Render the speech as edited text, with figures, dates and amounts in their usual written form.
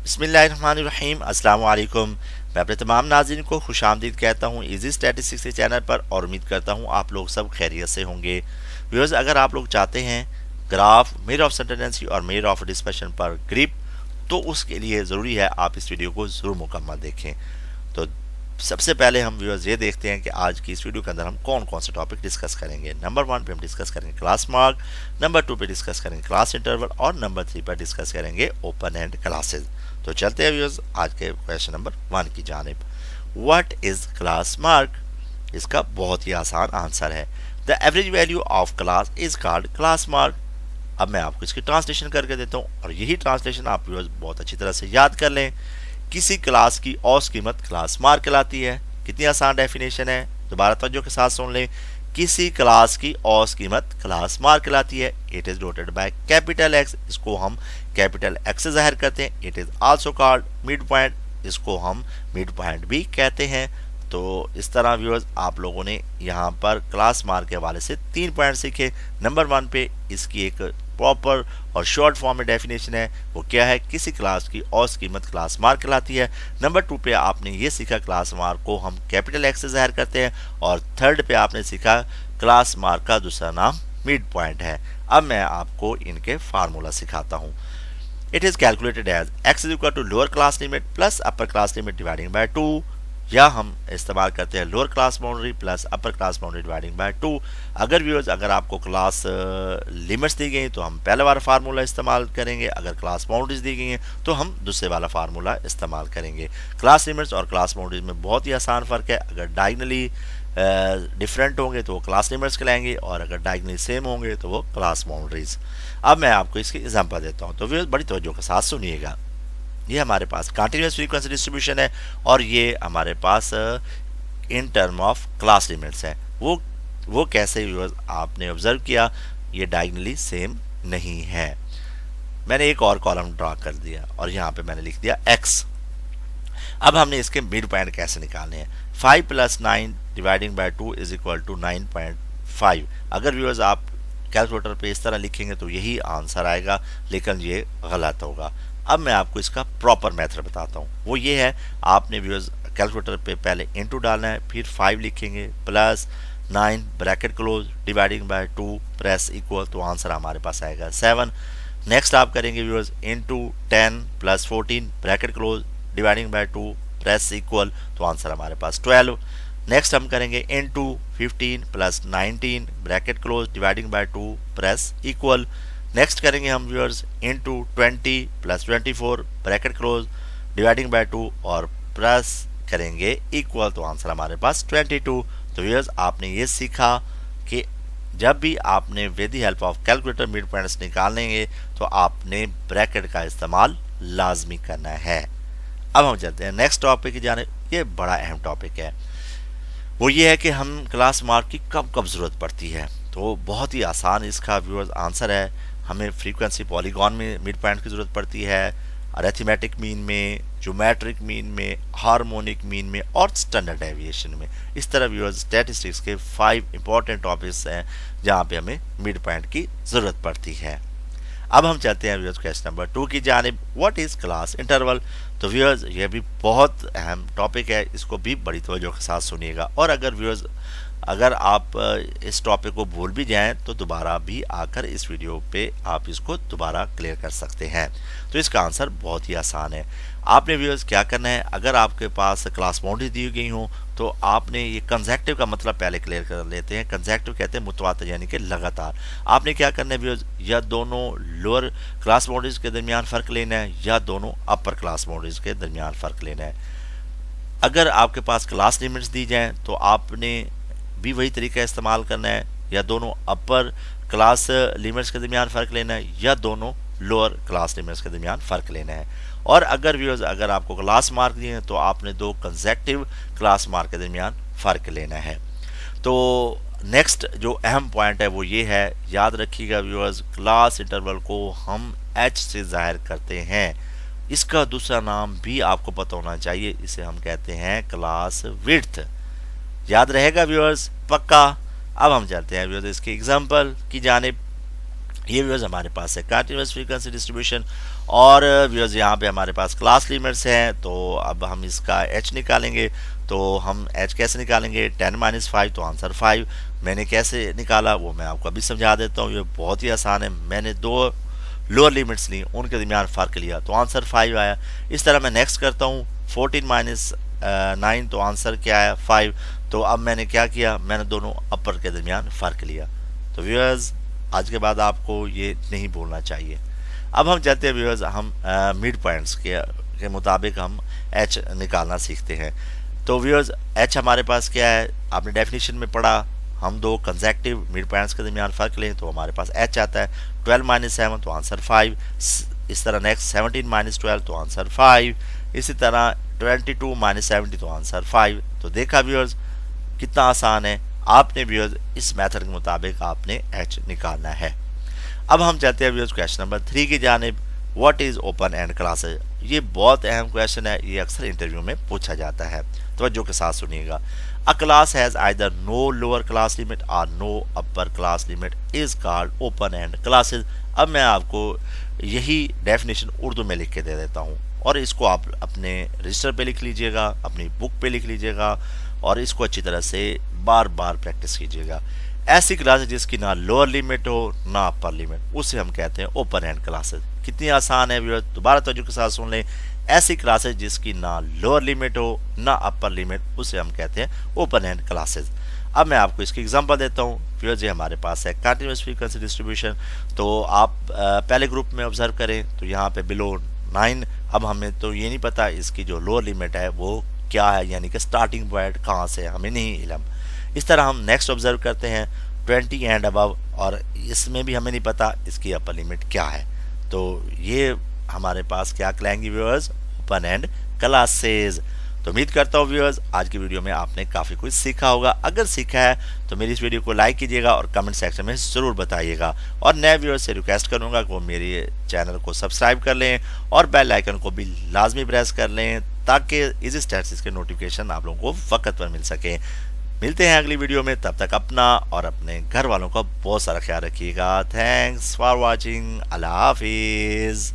बिस्मिल्लाहिर्रहमानिर्रहीम अस्सलाम वालेकुम। मैं अपने तमाम नाज़रीन को खुशामदीद कहता हूँ इजी स्टैटिस्टिक्स के चैनल पर और उम्मीद करता हूँ आप लोग सब खैरियत से होंगे। व्यूअर्स, अगर आप लोग चाहते हैं ग्राफ, मेजर ऑफ सर्टेनेंसी और मेजर ऑफ डिस्पर्शन पर ग्रिप, तो उसके लिए ज़रूरी है आप इस वीडियो को ज़रूर मुकम्मल देखें। तो सबसे पहले हम व्यूअर्स ये देखते हैं कि आज की इस वीडियो के अंदर हम कौन कौन से टॉपिक डिस्कस करेंगे। नंबर 1 पे हम डिस्कस करेंगे क्लास मार्क, नंबर 2 पे डिस्कस करेंगे क्लास इंटरवल और नंबर 3 पर डिस्कस करेंगे ओपन एंड क्लासेस। तो चलते हैं व्यूअर्स आज के क्वेश्चन नंबर 1 की जानिब। What is class mark? इसका बहुत ही आसान आंसर है the average value of class is called class mark. अब मैं आपको इसकी ट्रांसलेशन करके देता हूँ और यही ट्रांसलेशन आप व्यूअर्स बहुत अच्छी तरह से याद कर लें। किसी क्लास की औसत कीमत क्लास मार्क कहलाती है। कितनी आसान डेफिनेशन है, दोबारा तवज्जो के साथ सुन लें। किसी क्लास की औसत कीमत क्लास मार्क कहलाती है। It is dotted by capital X, इसको हम कैपिटल एक्स से जाहिर करते हैं। It is also called mid point, इसको हम मिड पॉइंट भी कहते हैं। तो इस तरह व्यूअर्स आप लोगों ने यहाँ पर क्लास मार्क के हवाले से 3 पॉइंट सीखे। नंबर 1 पे इसकी एक प्रॉपर और शॉर्ट फॉर्म में डेफिनेशन है, वो क्या है, किसी क्लास की औसत कीमत क्लास मार्क कहलाती है। नंबर 2 पे आपने ये सीखा क्लास मार्क को हम कैपिटल एक्स से जाहिर करते हैं। और थर्ड पे आपने सीखा क्लास मार्क का दूसरा नाम मिड पॉइंट है। अब मैं आपको इनके फार्मूला सिखाता हूँ। It is calculated as X is equal to lower class limit plus upper class limit dividing by 2, या हम इस्तेमाल करते हैं lower class boundary plus upper class boundary dividing by 2। अगर व्यूअर्स अगर आपको क्लास लिमिट्स दी गई तो हम पहले वाला फार्मूला इस्तेमाल करेंगे, अगर क्लास बाउंड्रीज दी गई हैं तो हम दूसरे वाला फार्मूला इस्तेमाल करेंगे। क्लास लिमिट्स और क्लास बाउंड्रीज में बहुत ही आसान फ़र्क है। अगर डायगनली डिफरेंट होंगे तो वो क्लास लिमिट्स कहलाएंगे और अगर डायगनली सेम होंगे तो वो क्लास बाउंड्रीज। अब मैं आपको इसकी एग्जांपल देता हूँ, तो व्यूअर्स बड़ी तवज्जो के साथ सुनिएगा। ये हमारे पास कंटिन्यूस फ्रीक्वेंसी डिस्ट्रीब्यूशन है और ये हमारे पास in term of class limits है। वो कैसे व्यूअर्स आपने ऑब्जर्व किया, ये डायगनली सेम नहीं है। मैंने एक और कॉलम ड्रा कर दिया और यहाँ पे मैंने लिख दिया x। अब हमने इसके मिड पॉइंट कैसे निकालने हैं। 5 + 9 dividing by 2 is equal to 9.5। अगर व्यूअर्स आप कैलकुलेटर पे इस तरह लिखेंगे तो यही आंसर आएगा, लेकिन ये गलत होगा। अब मैं आपको इसका प्रॉपर मेथड बताता हूँ। वो ये है, आपने व्यूअर्स कैलकुलेटर पे पहले इनटू डालना है, फिर 5 लिखेंगे plus 9 bracket close dividing by 2 press equal, तो आंसर हमारे पास आएगा 7। नेक्स्ट आप करेंगे viewers into 10 + 14 bracket close dividing by 2 press equal, तो आंसर हमारे पास 12। नेक्स्ट हम करेंगे into 15 + 19 bracket close dividing by 2 press equal. Next करेंगे हम viewers into 20 + 24 bracket close dividing by 2 और प्लस करेंगे इक्वल, तो आंसर हमारे पास 22। तो व्यूअर्स आपने ये सीखा कि जब भी आपने with the help of calculator mid points निकालेंगे तो आपने ब्रैकेट का इस्तेमाल लाजमी करना है। अब हम चलते हैं नेक्स्ट टॉपिक की जाने। ये बड़ा अहम टॉपिक है, वो ये है कि हम क्लास मार्क की कब कब ज़रूरत पड़ती है। तो बहुत ही आसान इसका व्यूअर्स आंसर है, हमें फ्रीक्वेंसी पॉलीगॉन में मिड पॉइंट की ज़रूरत पड़ती है, अरिथमेटिक मीन में, ज्योमेट्रिक मीन में, हार्मोनिक मीन में और स्टैंडर्ड डेविएशन में। इस तरह व्यूअर्स स्टैटिस्टिक्स के 5 इंपॉर्टेंट टॉपिक्स हैं जहाँ पे हमें मिड पॉइंट की ज़रूरत पड़ती है। अब हम चलते हैं व्यूअर्स क्वेश्चन नंबर 2 की जानिब। What is class interval? तो व्यूअर्स ये भी बहुत अहम टॉपिक है, इसको भी बड़ी तवज्जो के साथ सुनिएगा। और अगर आप इस टॉपिक को भूल भी जाएं तो दोबारा भी आकर इस वीडियो पे आप इसको दोबारा क्लियर कर सकते हैं। तो इसका आंसर बहुत ही आसान है। आपने व्यूअर्स क्या करना है, अगर आपके पास क्लास बाउंड्री दी गई हो तो आपने ये कंसेक्टिव का मतलब पहले क्लियर कर लेते हैं। कंसेक्टिव कहते हैं मुतवातिर, यानी कि लगातार। आपने क्या करना है व्यूअर्स, या दोनों लोअर क्लास बाउंड्रीज के दरमियान फ़र्क लेना है या दोनों अपर क्लास बाउंड्रीज के दरमियान फ़र्क लेना है। अगर आपके पास क्लास लिमिट्स दी जाएँ तो आपने भी वही तरीका इस्तेमाल करना है, या दोनों अपर क्लास लिमिट्स के दरमियान फ़र्क लेना है या दोनों लोअर क्लास लिमिट्स के दरमियान फ़र्क लेना है। और अगर व्यूअर्स अगर आपको क्लास मार्क दिए हैं तो आपने 2 कंसेक्टिव क्लास मार्क के दरमियान फ़र्क लेना है। तो नेक्स्ट जो अहम पॉइंट है वो ये है, याद रखिएगा व्यूअर्स, क्लास इंटरवल को हम h से जाहिर करते हैं। इसका दूसरा नाम भी आपको पता होना चाहिए, इसे हम कहते हैं क्लास विड्थ। याद रहेगा व्यूअर्स, पक्का। अब हम चलते हैं व्यूअर्स इसके एग्जांपल की जानिब। ये व्यूअर्स हमारे पास है कंटिन्यूअस फ्रीक्वेंसी डिस्ट्रीब्यूशन। और व्यूअर्स यहाँ पे हमारे पास क्लास लिमिट्स हैं, तो अब हम इसका एच निकालेंगे। तो हम एच कैसे निकालेंगे, 10 माइनस 5 तो आंसर 5। मैंने कैसे निकाला वो मैं आपको अभी समझा देता हूँ, ये बहुत ही आसान है। मैंने दो लोअर लिमिट्स ली, उनके दरमियान फ़र्क लिया तो आंसर 5 आया। इस तरह मैं नेक्स्ट करता हूँ, 14 माइनस 9 तो आंसर क्या आया 5। तो अब मैंने क्या किया, मैंने दोनों अपर के दरमियान फ़र्क लिया। तो व्यूअर्स आज के बाद आपको ये नहीं बोलना चाहिए। अब हम चलते हैं व्यूअर्स, हम मिड पॉइंट्स के मुताबिक हम एच निकालना सीखते हैं। तो व्यूअर्स एच हमारे पास क्या है, आपने डेफिनेशन में पढ़ा, हम दो कंसेक्टिव मिड पॉइंट्स के दरमियान फ़र्क लें तो हमारे पास एच आता है। 12 माइनस 7 तो आंसर 5। इस तरह नेक्स्ट 17 माइनस 12 तो आंसर 5। इसी तरह 22 माइनस 70 तो आंसर 5। तो देखा व्यूअर्स कितना आसान है। आपने व्यूअर्स इस मेथड के मुताबिक आपने एच निकालना है। अब हम चलते हैं व्यूअर्स क्वेश्चन नंबर 3 की जानिब। What is open end classes, ये बहुत अहम क्वेश्चन है, ये अक्सर इंटरव्यू में पूछा जाता है, तवज्जो के साथ सुनिएगा। A class has either no lower class limit or no upper class limit is called open end classes. अब मैं आपको यही डेफिनेशन उर्दू में लिख के दे देता हूँ और इसको आप अपने रजिस्टर पे लिख लीजिएगा, अपनी बुक पे लिख लीजिएगा और इसको अच्छी तरह से बार बार प्रैक्टिस कीजिएगा। ऐसी क्लासेस जिसकी ना लोअर लिमिट हो ना अपर लिमिट, उसे हम कहते हैं ओपन एंड क्लासेस। कितनी आसान है व्यूअर्स, दोबारा तवज्जो के साथ सुन लें। ऐसी क्लासेस जिसकी ना लोअर लिमिट हो ना अपर लिमिट, उसे हम कहते हैं ओपन एंड क्लासेस। अब मैं आपको इसकी एग्जांपल देता हूँ। व्यूअर्स ये हमारे पास है कंटिन्यूअस फ्रीक्वेंसी डिस्ट्रीब्यूशन। तो आप पहले ग्रुप में ऑब्जर्व करें तो यहाँ पे बिलो 9। अब हमें तो ये नहीं पता इसकी जो लोअर लिमिट है वो क्या है, यानी कि स्टार्टिंग पॉइंट कहाँ से हमें नहीं इलम। इस तरह हम नेक्स्ट ऑब्जर्व करते हैं 20 एंड अबव, और इसमें भी हमें नहीं पता इसकी अपर लिमिट क्या है। तो ये हमारे पास क्या कहलाएंगे व्यूअर्स, ओपन एंड क्लासेस। तो उम्मीद करता हूँ व्यूअर्स आज की वीडियो में आपने काफ़ी कुछ सीखा होगा। अगर सीखा है तो मेरी इस वीडियो को लाइक कीजिएगा और कमेंट सेक्शन में ज़रूर बताइएगा। और नए व्यूअर्स से रिक्वेस्ट करूँगा कि वो मेरे चैनल को सब्सक्राइब कर लें और बेल आइकन को भी लाजमी प्रेस कर लें ताकि इजी स्टैटिस्टिक्स के नोटिफिकेशन आप लोगों को वक्त पर मिल सके। मिलते हैं अगली वीडियो में, तब तक अपना और अपने घर वालों का बहुत सारा ख्याल रखिएगा। थैंक्स फॉर वॉचिंग, अल्लाह हाफिज़।